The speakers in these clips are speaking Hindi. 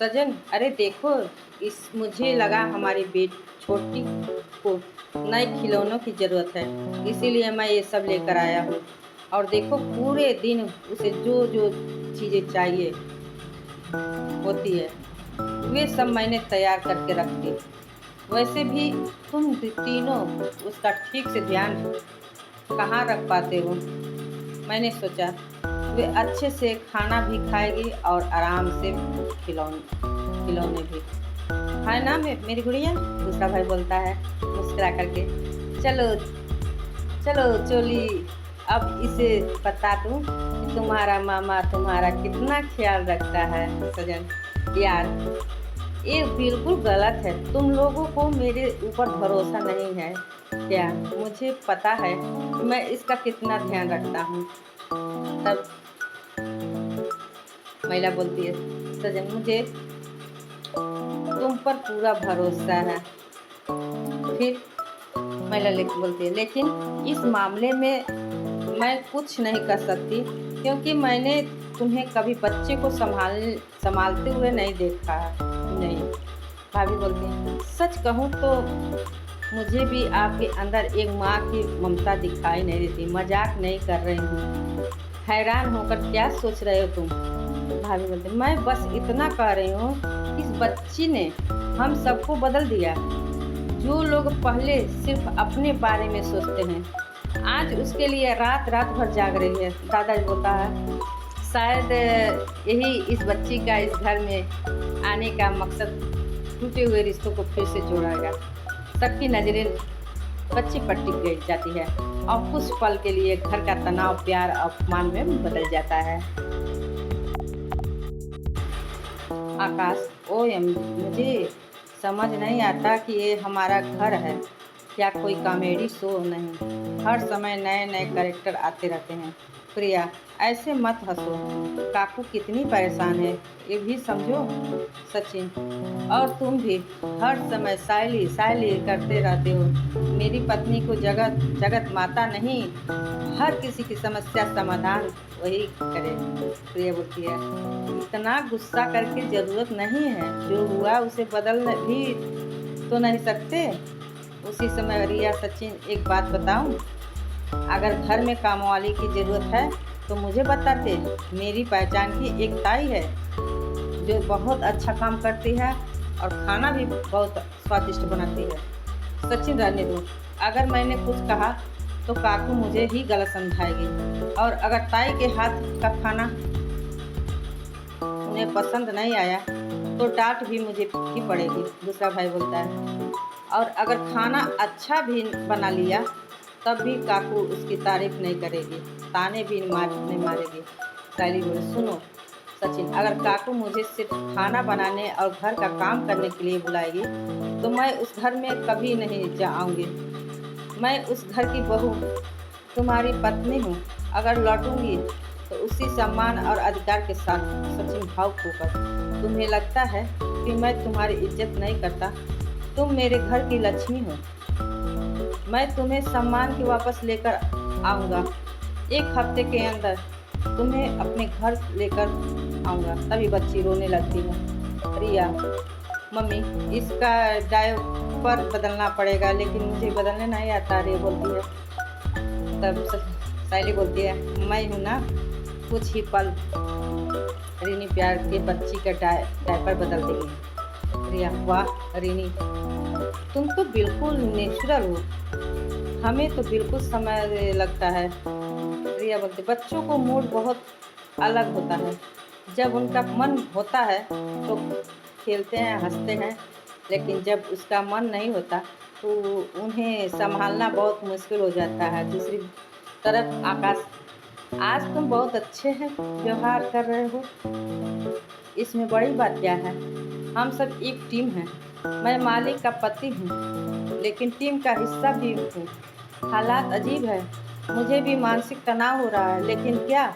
सजन, अरे देखो, इस मुझे लगा हमारी बेट छोटी को नए खिलौनों की ज़रूरत है, इसीलिए मैं ये सब लेकर आया हूँ। और देखो, पूरे दिन उसे जो जो चीज़ें चाहिए होती है, वे सब मैंने तैयार करके रख दी। वैसे भी तुम तीनों उसका ठीक से ध्यान कहाँ रख पाते हो। मैंने सोचा वे अच्छे से खाना भी खाएगी और आराम से खिलौने खिलौने भी, है ना मेरी गुड़िया। दूसरा भाई बोलता है मुस्कुरा करके। चलो चलो चोली, अब इसे बता दूं कि तुम्हारा मामा तुम्हारा कितना ख्याल रखता है। सजन यार, ये बिल्कुल गलत है। तुम लोगों को मेरे ऊपर भरोसा नहीं है क्या? मुझे पता है मैं इसका कितना ध्यान रखता हूँ। तब महिला बोलती है, सजन मुझे तुम पर पूरा भरोसा है। फिर महिला बोलती है, लेकिन इस मामले में मैं कुछ नहीं कर सकती, क्योंकि मैंने तुम्हें कभी बच्चे को संभालते हुए नहीं देखा नहीं। भाभी बोलती है, सच कहूँ तो मुझे भी आपके अंदर एक माँ की ममता दिखाई नहीं देती। मजाक नहीं कर रही हूँ। हैरान होकर क्या सोच रहे हो तुम? भाभी बोलते, मैं बस इतना कह रही हूँ, इस बच्ची ने हम सबको बदल दिया। जो लोग पहले सिर्फ अपने बारे में सोचते हैं, आज उसके लिए रात रात भर जाग रही है। दादाजी बोलता है, शायद यही इस बच्ची का इस घर में आने का मकसद टूटे हुए रिश्तों को फिर से जोड़ेगा। सबकी नज़रें बच्ची पर टिक गई जाती है और कुछ पल के लिए घर का तनाव प्यार और अपमान में बदल जाता है। आकाश, मुझे समझ नहीं आता कि ये हमारा घर है क्या कोई कॉमेडी शो नहीं। हर समय नए नए कैरेक्टर आते रहते हैं। प्रिया, ऐसे मत हंसो। काकू कितनी परेशान है, ये भी समझो। सचिन, और तुम भी हर समय साइली साइली करते रहते हो। मेरी पत्नी को जगत जगत माता नहीं, हर किसी की समस्या समाधान वही करे। प्रिया बोलती है, इतना गुस्सा करके ज़रूरत नहीं है। जो हुआ उसे बदल भी तो नहीं सकते। उसी समय रिया, सचिन, एक बात बताऊं, अगर घर में कामवाली की ज़रूरत है तो मुझे बताते। मेरी पहचान की एक ताई है जो बहुत अच्छा काम करती है और खाना भी बहुत स्वादिष्ट बनाती है। सचिन, रहने दो। अगर मैंने कुछ कहा तो काकू मुझे ही गलत समझाएगी, और अगर ताई के हाथ का खाना उन्हें पसंद नहीं आया तो डांट भी मुझे ही पड़ेगी। दूसरा भाई बोलता है, और अगर खाना अच्छा भी बना लिया तब भी काकू उसकी तारीफ नहीं करेगी, ताने भी नहीं मारेगी। सायली बोले, सुनो सचिन, अगर काकू मुझे सिर्फ खाना बनाने और घर का काम करने के लिए बुलाएगी तो मैं उस घर में कभी नहीं जाऊंगी। मैं उस घर की बहू, तुम्हारी पत्नी हूँ। अगर लौटूंगी तो उसी सम्मान और अधिकार के साथ। सचिन भावुक होकर, तुम्हें लगता है कि मैं तुम्हारी इज्जत नहीं करता? तुम मेरे घर की लक्ष्मी हो। मैं तुम्हें सम्मान के वापस लेकर आऊँगा। एक हफ्ते के अंदर तुम्हें अपने घर लेकर आऊँगा। तभी बच्ची रोने लगती है। रिया, मम्मी, इसका डायपर बदलना पड़ेगा, लेकिन मुझे बदलने नहीं आता। रिया बोलती है। तब सायली बोलती है, मैं हूँ ना, कुछ ही पल रीनी प्यार के बच्ची का डायपर बदल देगी। रिया, वाह रीनी, तुम तो बिल्कुल नेचुरल हो। हमें तो बिल्कुल समय लगता है। रिया बोलती, बच्चों को मूड बहुत अलग होता है। जब उनका मन होता है तो खेलते हैं, हंसते हैं, लेकिन जब उसका मन नहीं होता तो उन्हें संभालना बहुत मुश्किल हो जाता है। दूसरी तरफ आकाश, आज तुम बहुत अच्छे हैं व्यवहार कर रहे हो, इसमें बड़ी बात क्या है? हम सब एक टीम हैं। मैं मालिक का पति हूँ, लेकिन टीम का हिस्सा भी हूँ। हालात अजीब है, मुझे भी मानसिक तनाव हो रहा है, लेकिन क्या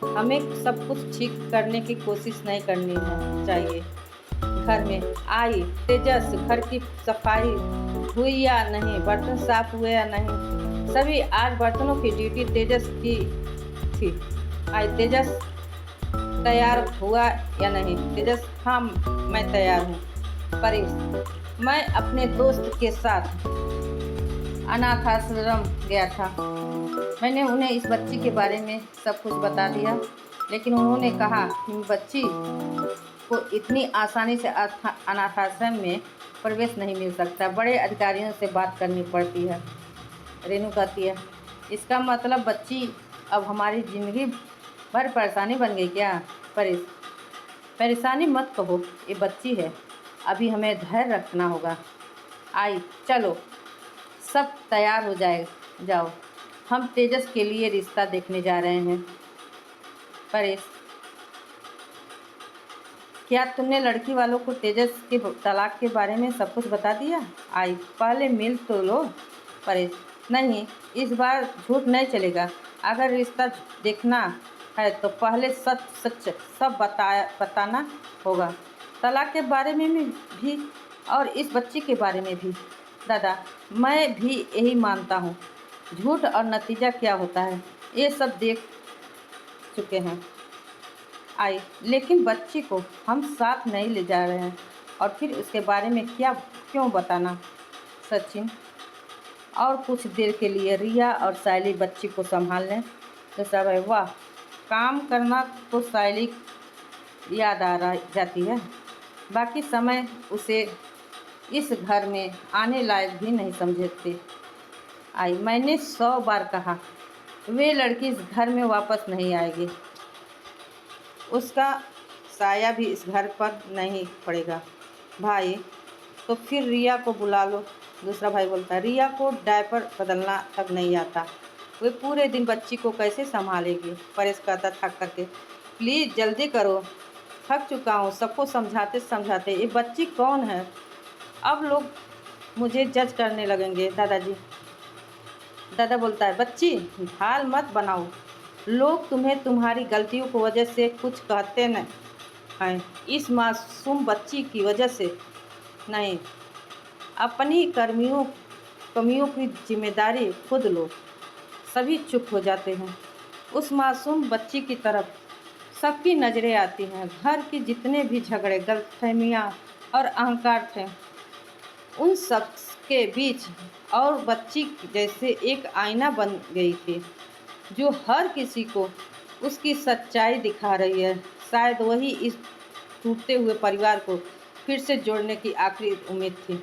हमें सब कुछ ठीक करने की कोशिश नहीं करनी है चाहिए? घर में आई तेजस, घर की सफाई हुई या नहीं, बर्तन साफ हुए या नहीं, सभी आज बर्तनों की ड्यूटी तेजस की थी। आई तेजस, तैयार हुआ या नहीं? तेजस, हाँ मैं तैयार हूँ। परेश, मैं अपने दोस्त के साथ अनाथ आश्रम गया था। मैंने उन्हें इस बच्ची के बारे में सब कुछ बता दिया, लेकिन उन्होंने कहा कि बच्ची को इतनी आसानी से अनाथ आश्रम में प्रवेश नहीं मिल सकता, बड़े अधिकारियों से बात करनी पड़ती है। रेनू कहती है, इसका मतलब बच्ची अब हमारी ज़िंदगी भर परेशानी बन गई क्या? परेश, परेशानी मत कहो, ये बच्ची है, अभी हमें धैर्य रखना होगा। आई, चलो सब तैयार हो जाओ, हम तेजस के लिए रिश्ता देखने जा रहे हैं। परेश, क्या तुमने लड़की वालों को तेजस के तलाक के बारे में सब कुछ बता दिया? आई, पहले मिल तो लो। परेश, नहीं, इस बार झूठ नहीं चलेगा। अगर रिश्ता देखना है तो पहले सच सच सब बताना होगा, तलाक के बारे में भी और इस बच्ची के बारे में भी। दादा, मैं भी यही मानता हूँ। झूठ और नतीजा क्या होता है ये सब देख चुके हैं। आई, लेकिन बच्ची को हम साथ नहीं ले जा रहे हैं, और फिर उसके बारे में क्यों बताना? सचिन, और कुछ देर के लिए रिया और सायली बच्ची को संभाल लें। तो सब है, वाह, काम करना तो सायली याद जाती है, बाकी समय उसे इस घर में आने लायक भी नहीं समझते। आई, मैंने 100 बार कहा, वे लड़की इस घर में वापस नहीं आएगी, उसका साया भी इस घर पर नहीं पड़ेगा। भाई, तो फिर रिया को बुला लो। दूसरा भाई बोलता है, रिया को डायपर बदलना तक नहीं आता, वे पूरे दिन बच्ची को कैसे संभालेगी? परेश कहता थक करके, प्लीज़ जल्दी करो, थक चुका हूँ सबको समझाते समझाते। ये बच्ची कौन है? अब लोग मुझे जज करने लगेंगे। दादा बोलता है, बच्ची ढाल मत बनाओ, लोग तुम्हें तुम्हारी गलतियों की वजह से कुछ कहते न हैं, इस मासूम बच्ची की वजह से नहीं। अपनी कमियों की जिम्मेदारी खुद लो। सभी चुप हो जाते हैं। उस मासूम बच्ची की तरफ सबकी नज़रें आती हैं। घर के जितने भी झगड़े, गलतफहमियाँ और अहंकार थे, उन सब के बीच और बच्ची जैसे एक आईना बन गई थी, जो हर किसी को उसकी सच्चाई दिखा रही है। शायद वही इस टूटते हुए परिवार को फिर से जोड़ने की आखिरी उम्मीद थी।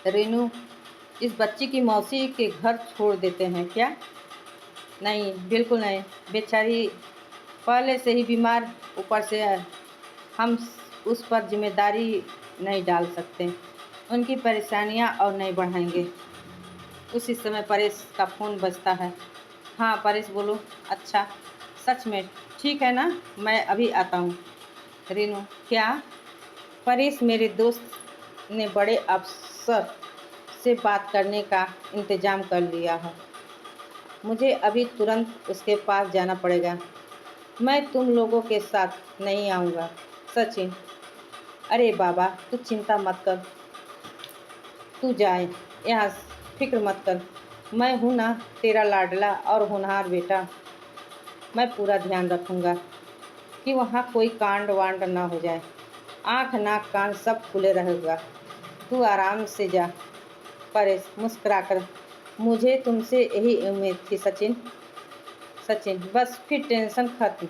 रेनू, इस बच्ची की मौसी के घर छोड़ देते हैं क्या? नहीं, बिल्कुल नहीं, बेचारी पहले से ही बीमार, ऊपर से हम उस पर जिम्मेदारी नहीं डाल सकते, उनकी परेशानियां और नहीं बढ़ाएंगे। उसी समय परेश का फ़ोन बजता है। हाँ परेश, बोलो। अच्छा, सच में? ठीक है ना, मैं अभी आता हूँ। रेनू, क्या? परेश, मेरे दोस्त ने बड़े अफसर से बात करने का इंतज़ाम कर लिया है, मुझे अभी तुरंत उसके पास जाना पड़ेगा। मैं तुम लोगों के साथ नहीं आऊँगा। सचिन, अरे बाबा, तू चिंता मत कर, तू जाए यहाँ, फिक्र मत कर, मैं हूँ ना, तेरा लाडला और होनहार बेटा। मैं पूरा ध्यान रखूँगा कि वहाँ कोई कांड वांड ना हो जाए। आँख नाक कान सब खुले रहेगा, तू आराम से जा। परेश मुस्कुराकर, मुझे तुमसे यही उम्मीद थी सचिन। सचिन, बस फिर टेंशन खत्म।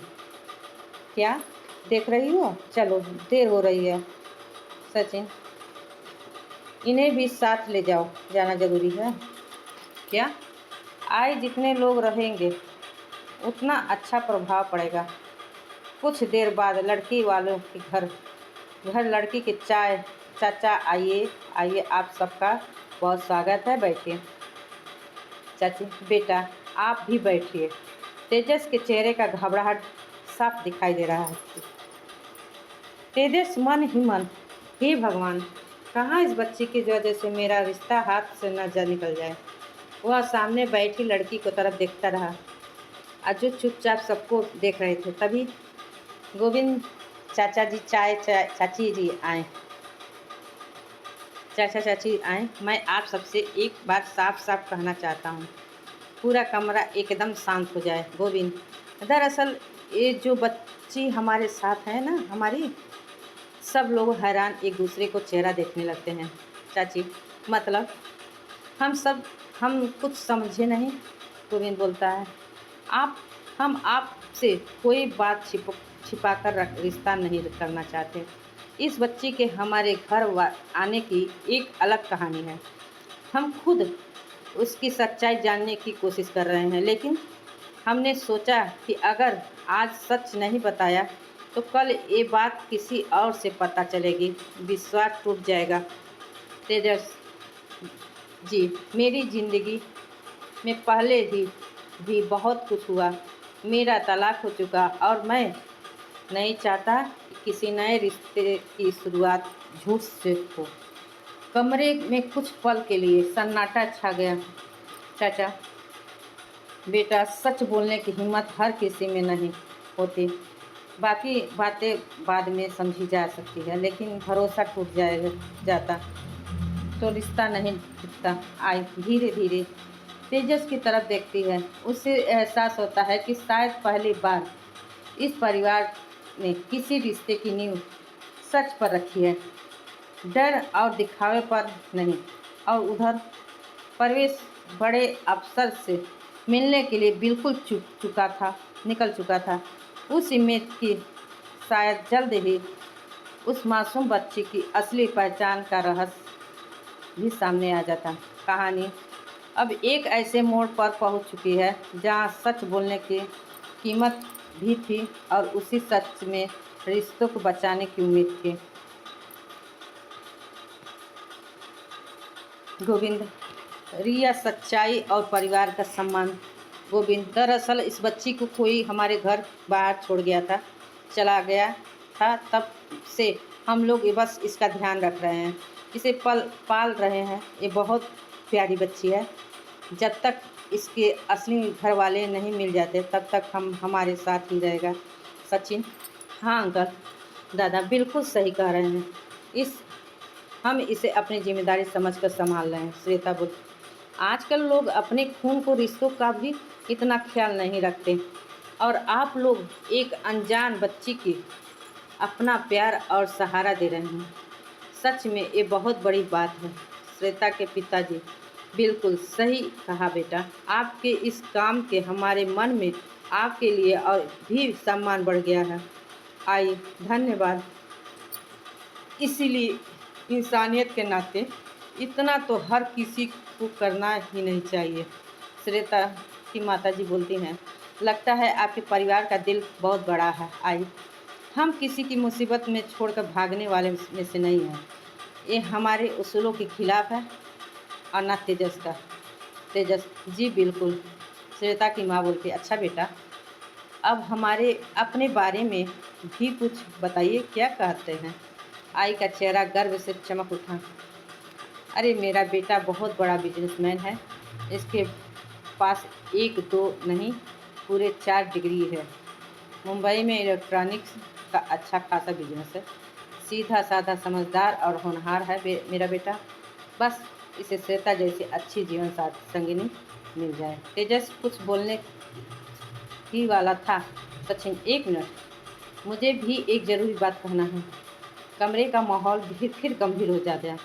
क्या देख रही हो? चलो, देर हो रही है। सचिन, इन्हें भी साथ ले जाओ, जाना ज़रूरी है। क्या? आए जितने लोग रहेंगे उतना अच्छा प्रभाव पड़ेगा। कुछ देर बाद लड़की वालों के घर लड़की के चाचा, आइए आइए, आप सबका बहुत स्वागत है, बैठिए। चाची, बेटा आप भी बैठिए। तेजस के चेहरे का घबराहट साफ दिखाई दे रहा है। तेजस मन ही मन, हे भगवान, कहाँ इस बच्ची की वजह से मेरा रिश्ता हाथ से न जा निकल जाए। वह सामने बैठी लड़की को तरफ देखता रहा, अजू चुपचाप सबको देख रहे थे। तभी गोविंद चाचा जी चाची जी आए। चाचा चाची आए, मैं आप सबसे एक बात साफ साफ कहना चाहता हूँ, पूरा कमरा एकदम शांत हो जाए। गोविंद, दरअसल ये जो बच्ची हमारे साथ है ना हमारी, सब लोग हैरान एक दूसरे को चेहरा देखने लगते हैं। चाची, मतलब हम कुछ समझे नहीं। गोविंद बोलता है, आप हम आपसे कोई बात छिपा कर रिश्ता नहीं करना चाहते। इस बच्ची के हमारे घर आने की एक अलग कहानी है। हम खुद उसकी सच्चाई जानने की कोशिश कर रहे हैं, लेकिन हमने सोचा कि अगर आज सच नहीं बताया तो कल ये बात किसी और से पता चलेगी, विश्वास टूट जाएगा। तेजस जी, मेरी ज़िंदगी में पहले ही भी बहुत कुछ हुआ। मेरा तलाक हो चुका और मैं नहीं चाहता कि किसी नए रिश्ते की शुरुआत झूठ से हो। कमरे में कुछ पल के लिए सन्नाटा छा गया। चाचा, बेटा, सच बोलने की हिम्मत हर किसी में नहीं होती। बाकी बातें बाद में समझी जा सकती है, लेकिन भरोसा टूट जाता तो रिश्ता नहीं टिकता। आई धीरे धीरे तेजस की तरफ देखती है। उसे एहसास होता है कि शायद पहली बार इस परिवार ने किसी रिश्ते की नींव सच पर रखी है, डर और दिखावे पर नहीं। और उधर परवेश बड़े अफसर से मिलने के लिए बिल्कुल निकल चुका था। उस उम्मीद की शायद जल्द ही उस मासूम बच्ची की असली पहचान का रहस्य भी सामने आ जाता। कहानी अब एक ऐसे मोड़ पर पहुंच चुकी है जहां सच बोलने की कीमत भी थी और उसी सच में रिश्तों को बचाने की उम्मीद थी। गोविंद, रिया, सच्चाई और परिवार का सम्मान। गोविंद, दरअसल इस बच्ची को कोई हमारे घर बाहर छोड़ गया था, चला गया था। तब से हम लोग ये बस इसका ध्यान रख रहे हैं, इसे पाल रहे हैं। ये बहुत प्यारी बच्ची है। जब तक इसके असली घर वाले नहीं मिल जाते तब तक हमारे साथ ही रहेगा। सचिन, हाँ अंकल, दादा बिल्कुल सही कह रहे हैं। हम इसे अपनी जिम्मेदारी समझकर संभाल रहे हैं। श्वेता बोल, आजकल लोग अपने खून को रिश्तों का भी इतना ख्याल नहीं रखते, और आप लोग एक अनजान बच्ची की अपना प्यार और सहारा दे रहे हैं। सच में ये बहुत बड़ी बात है। श्वेता के पिताजी, बिल्कुल सही कहा बेटा। आपके इस काम के हमारे मन में आपके लिए और भी सम्मान बढ़ गया है। आई, धन्यवाद। इसीलिए इंसानियत के नाते इतना तो हर किसी को करना ही नहीं चाहिए। श्वेता की माताजी बोलती हैं, लगता है आपके परिवार का दिल बहुत बड़ा है। आई, हम किसी की मुसीबत में छोड़कर भागने वाले में से नहीं हैं। ये हमारे उसूलों के खिलाफ है और ना तेजस का। तेजस जी बिल्कुल। श्वेता की माँ बोलती, अच्छा बेटा, अब हमारे अपने बारे में भी कुछ बताइए, क्या कहते हैं। आई का चेहरा गर्व से चमक उठा। अरे मेरा बेटा बहुत बड़ा बिजनेसमैन है। इसके पास एक दो नहीं, पूरे 4 डिग्री है। मुंबई में इलेक्ट्रॉनिक्स का अच्छा खासा बिजनेस है। सीधा साधा, समझदार और होनहार है मेरा बेटा। बस इसे श्वेता जैसी अच्छी जीवन संगिनी मिल जाए। तेजस कुछ बोलने ही वाला था। सचिन, एक मिनट, मुझे भी एक ज़रूरी बात कहना है। कमरे का माहौल फिर गंभीर हो जाता है।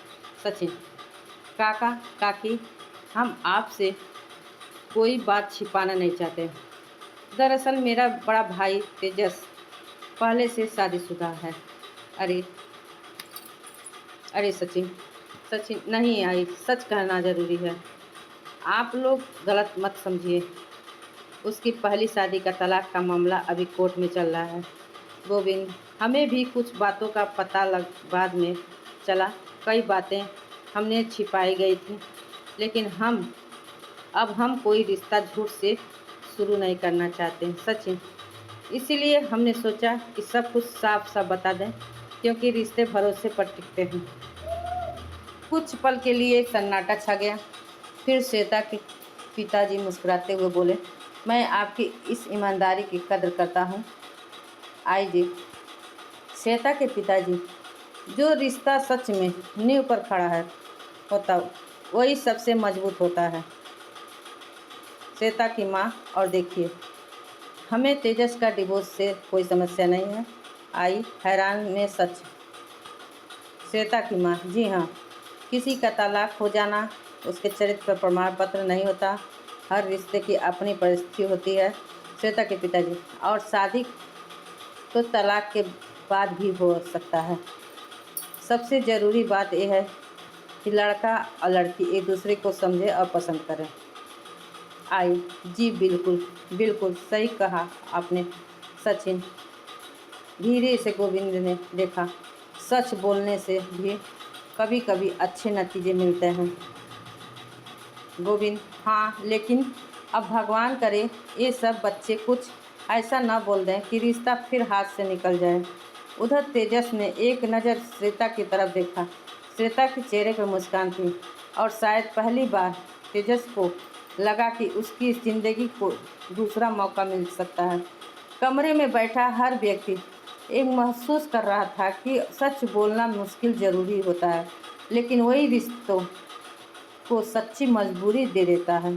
सचिन, काका काकी, हम आपसे कोई बात छिपाना नहीं चाहते। दरअसल मेरा बड़ा भाई तेजस पहले से शादीशुदा है। अरे अरे सचिन, नहीं आई, सच कहना ज़रूरी है। आप लोग गलत मत समझिए। उसकी पहली शादी का तलाक का मामला अभी कोर्ट में चल रहा है। गोविंद, हमें भी कुछ बातों का पता बाद में चला। कई बातें हमने छिपाई गई थी, लेकिन अब हम कोई रिश्ता झूठ से शुरू नहीं करना चाहते। सचिन, इसीलिए हमने सोचा कि सब कुछ साफ साफ बता दें, क्योंकि रिश्ते भरोसे पर टिकते हैं। कुछ पल के लिए सन्नाटा छा गया। फिर श्वेता के पिताजी मुस्कुराते हुए बोले, मैं आपकी इस ईमानदारी की कद्र करता हूँ। आई जी। श्वेता के पिताजी, जो रिश्ता सच में नींव पर खड़ा है होता वही सबसे मजबूत होता है। श्वेता की माँ। और देखिए, हमें तेजस का डिवोर्स से कोई समस्या नहीं है। आई हैरान में सच। श्वेता की माँ, जी हाँ, किसी का तलाक हो जाना उसके चरित्र पर प्रमाण पत्र नहीं होता। हर रिश्ते की अपनी परिस्थिति होती है। श्वेता के पिताजी, और शादी तो तलाक के बाद भी हो सकता है। सबसे ज़रूरी बात यह है कि लड़का और लड़की एक दूसरे को समझे और पसंद करें। आई, जी बिल्कुल बिल्कुल सही कहा आपने सचिन। धीरे से गोविंद ने देखा, सच बोलने से भी कभी कभी अच्छे नतीजे मिलते हैं। गोविंद, हाँ, लेकिन अब भगवान करे ये सब बच्चे कुछ ऐसा न बोल दें कि रिश्ता फिर हाथ से निकल जाए। उधर तेजस ने एक नज़र श्वेता की तरफ देखा। श्वेता के चेहरे पर मुस्कान थी और शायद पहली बार तेजस को लगा कि उसकी ज़िंदगी को दूसरा मौका मिल सकता है। कमरे में बैठा हर व्यक्ति एक महसूस कर रहा था कि सच बोलना मुश्किल ज़रूरी होता है, लेकिन वही रिश्तों को सच्ची मजबूरी दे देता है।